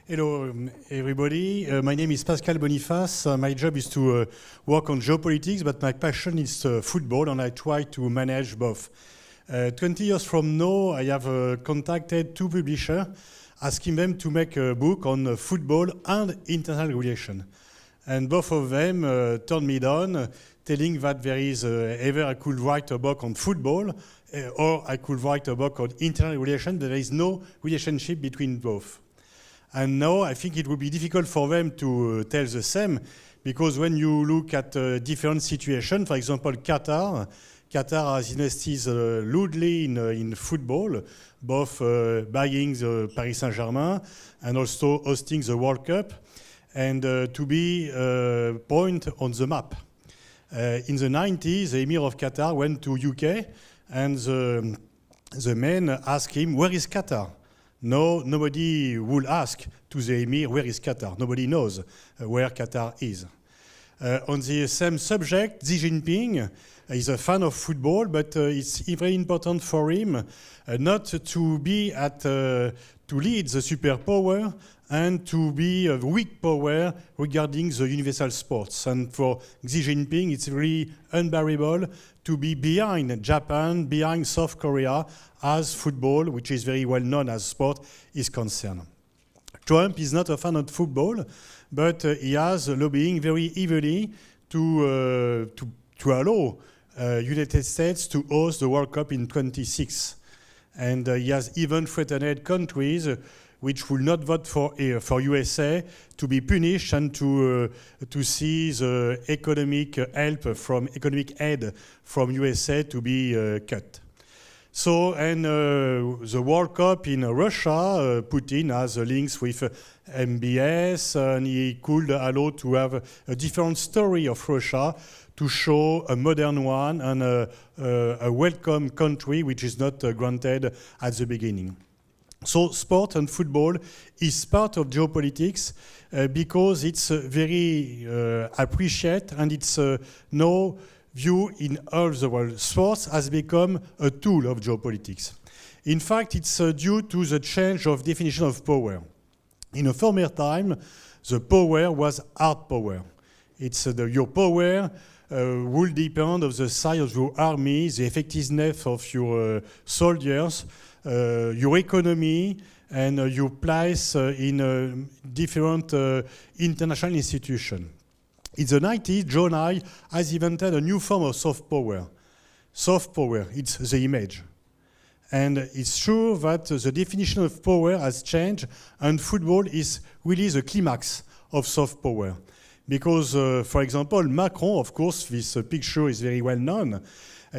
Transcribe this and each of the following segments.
Hello, everybody. My name is Pascal Boniface. My job is to work on geopolitics, but my passion is football, and I try to manage both. 20 years from now, I have contacted two publishers, asking them to make a book on football and international relations. And both of them turned me down, telling that there is either I could write a book on football or I could write a book on international relations. There is no relationship between both. And now I think it would be difficult for them to tell the same, because when you look at different situations, for example, Qatar has invested loudly in football, both buying the Paris Saint-Germain and also hosting the World Cup, and to be point on the map. In the 90s, the Emir of Qatar went to UK, and the men asked him, where is Qatar? No, nobody will ask to the Emir, where is Qatar? Nobody knows where Qatar is. On the same subject, Xi Jinping is a fan of football, but it's very important for him not to be to lead the superpower and to be a weak power regarding the universal sports. And for Xi Jinping, it's really unbearable to be behind Japan, behind South Korea, as football, which is very well known as sport, is concerned. Trump is not a fan of football, but he has lobbying very heavily to allow United States to host the World Cup in 26. And he has even threatened countries which will not vote for USA to be punished and to see the economic aid from USA to be cut. So, and the World Cup in Russia, Putin has links with MBS, and he could allow to have a different story of Russia to show a modern one and a welcome country which is not granted at the beginning. So sport and football is part of geopolitics because it's very appreciated, and it's now view in all the world. Sports has become a tool of geopolitics. In fact, it's due to the change of definition of power. In a former time, the power was hard power. It's your power will depend on the size of your army, the effectiveness of your soldiers, your economy, and your place in different international institutions. In the 90s, Joe Nye has invented a new form of soft power. Soft power, it's the image. And it's true that the definition of power has changed, and football is really the climax of soft power. Because, for example, Macron, of course, this picture is very well known.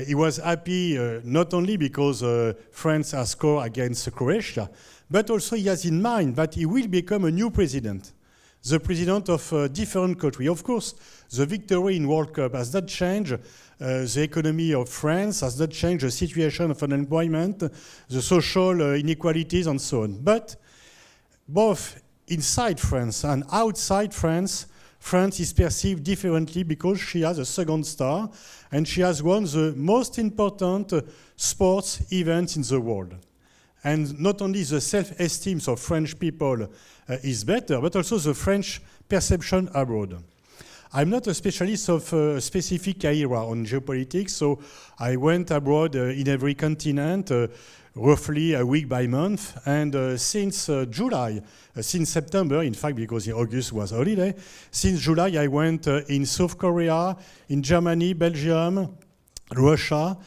He was happy not only because France has scored against Croatia, but also he has in mind that he will become a new president. The president of a different country. Of course, the victory in World Cup has not changed the economy of France, has not changed the situation of unemployment, the social inequalities, and so on. But both inside France and outside France, France is perceived differently because she has a second star, and she has won the most important sports events in the world. And not only the self-esteem of French people is better, but also the French perception abroad. I'm not a specialist of a specific era on geopolitics, so I went abroad in every continent, roughly a week by month. And since July, since September, in fact, because in August was holiday, since July I went in South Korea, in Germany, Belgium, Russia.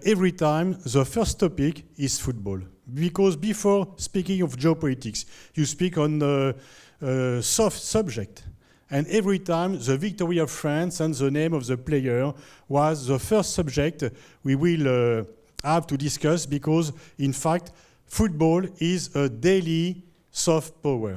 Every time the first topic is football. Because before speaking of geopolitics, you speak on the soft subject. And every time the victory of France and the name of the player was the first subject we will have to discuss, because, in fact, football is a daily soft power.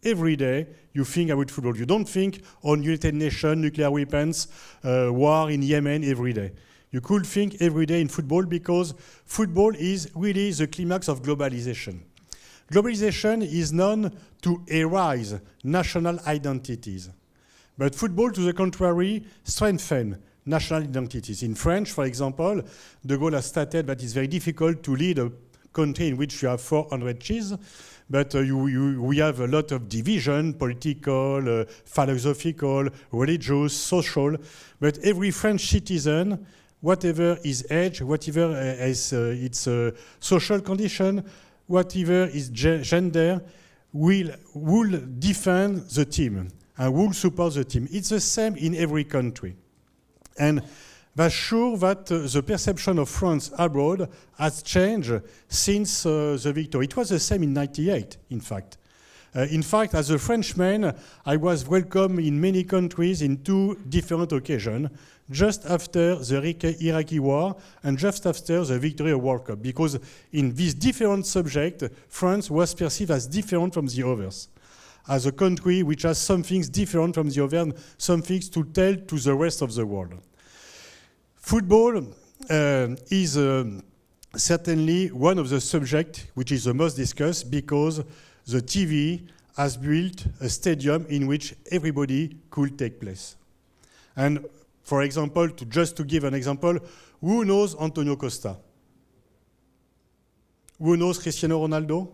Every day you think about football. You don't think on United Nations, nuclear weapons, war in Yemen every day. You could think every day in football, because football is really the climax of globalization. Globalization is known to erase national identities. But football, to the contrary, strengthens national identities. In French, for example, De Gaulle has stated that it's very difficult to lead a country in which you have 400 cheese, but we have a lot of division, political, philosophical, religious, social. But every French citizen, whatever his age, whatever is its social condition, whatever his gender, will defend the team and will support the team. It's the same in every country. And that's sure that the perception of France abroad has changed since the victory. It was the same in '98, in fact. As a Frenchman, I was welcome in many countries in 2 different occasions, just after the Iraqi war and just after the victory of World Cup, because in this different subject, France was perceived as different from the others, as a country which has some things different from the others, some things to tell to the rest of the world. Football is certainly one of the subjects which is the most discussed, because the TV has built a stadium in which everybody could take place. And for example, just to give an example, who knows Antonio Costa? Who knows Cristiano Ronaldo?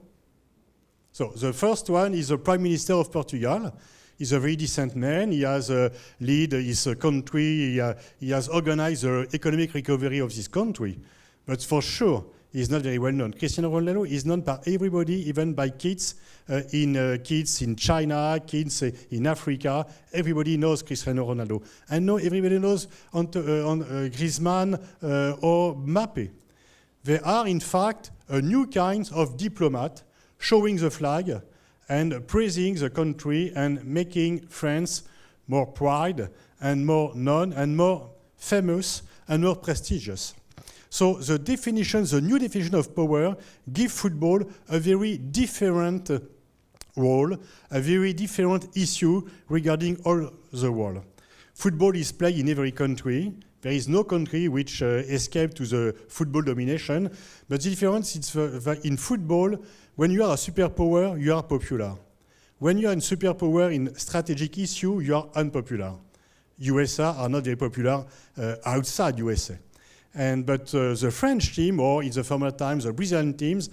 So the first one is the Prime Minister of Portugal. He's a very decent man. He has led his country. He has organized the economic recovery of this country. But for sure, he's not very well known. Cristiano Ronaldo is known by everybody, even by kids in China, kids in Africa. Everybody knows Cristiano Ronaldo. And now everybody knows Griezmann or Mbappé. They are, in fact, a new kind of diplomat showing the flag and praising the country and making France more proud and more known and more famous and more prestigious. So the new definition of power gives football a very different role, a very different issue regarding all the world. Football is played in every country. There is no country which escaped to the football domination. But the difference is that in football, when you are a superpower, you are popular. When you are a superpower in strategic issue, you are unpopular. USA are not very popular outside USA. But the French team, or in the former times, the Brazilian teams,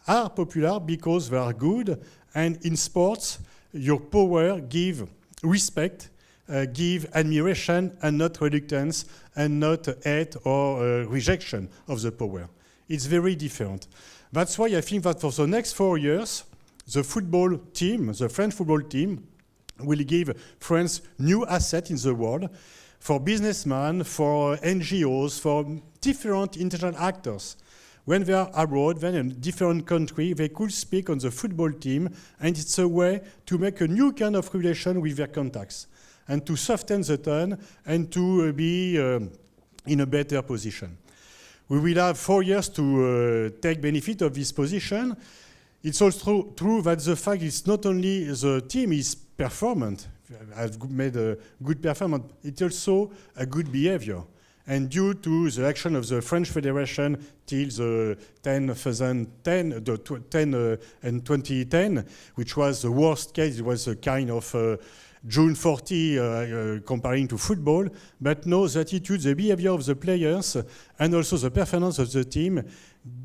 are popular because they are good. And in sports, your power gives respect, give admiration, and not reluctance, and not hate or rejection of the power. It's very different. That's why I think that for the next 4 years, the football team, the French football team, will give France new assets in the world for businessmen, for NGOs, for different international actors. When they are abroad, then in a different country, they could speak on the football team, and it's a way to make a new kind of relation with their contacts, and to soften the tone, and to be in a better position. We will have 4 years to take benefit of this position. It's also true that the fact is not only the team is performant, has made a good performance, it's also a good behavior. And due to the action of the French Federation till the 2010, which was the worst case, it was a kind of June 40 comparing to football, but no, the attitude, the behavior of the players, and also the performance of the team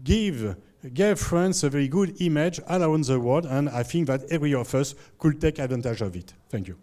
gave France a very good image all around the world, and I think that every of us could take advantage of it. Thank you.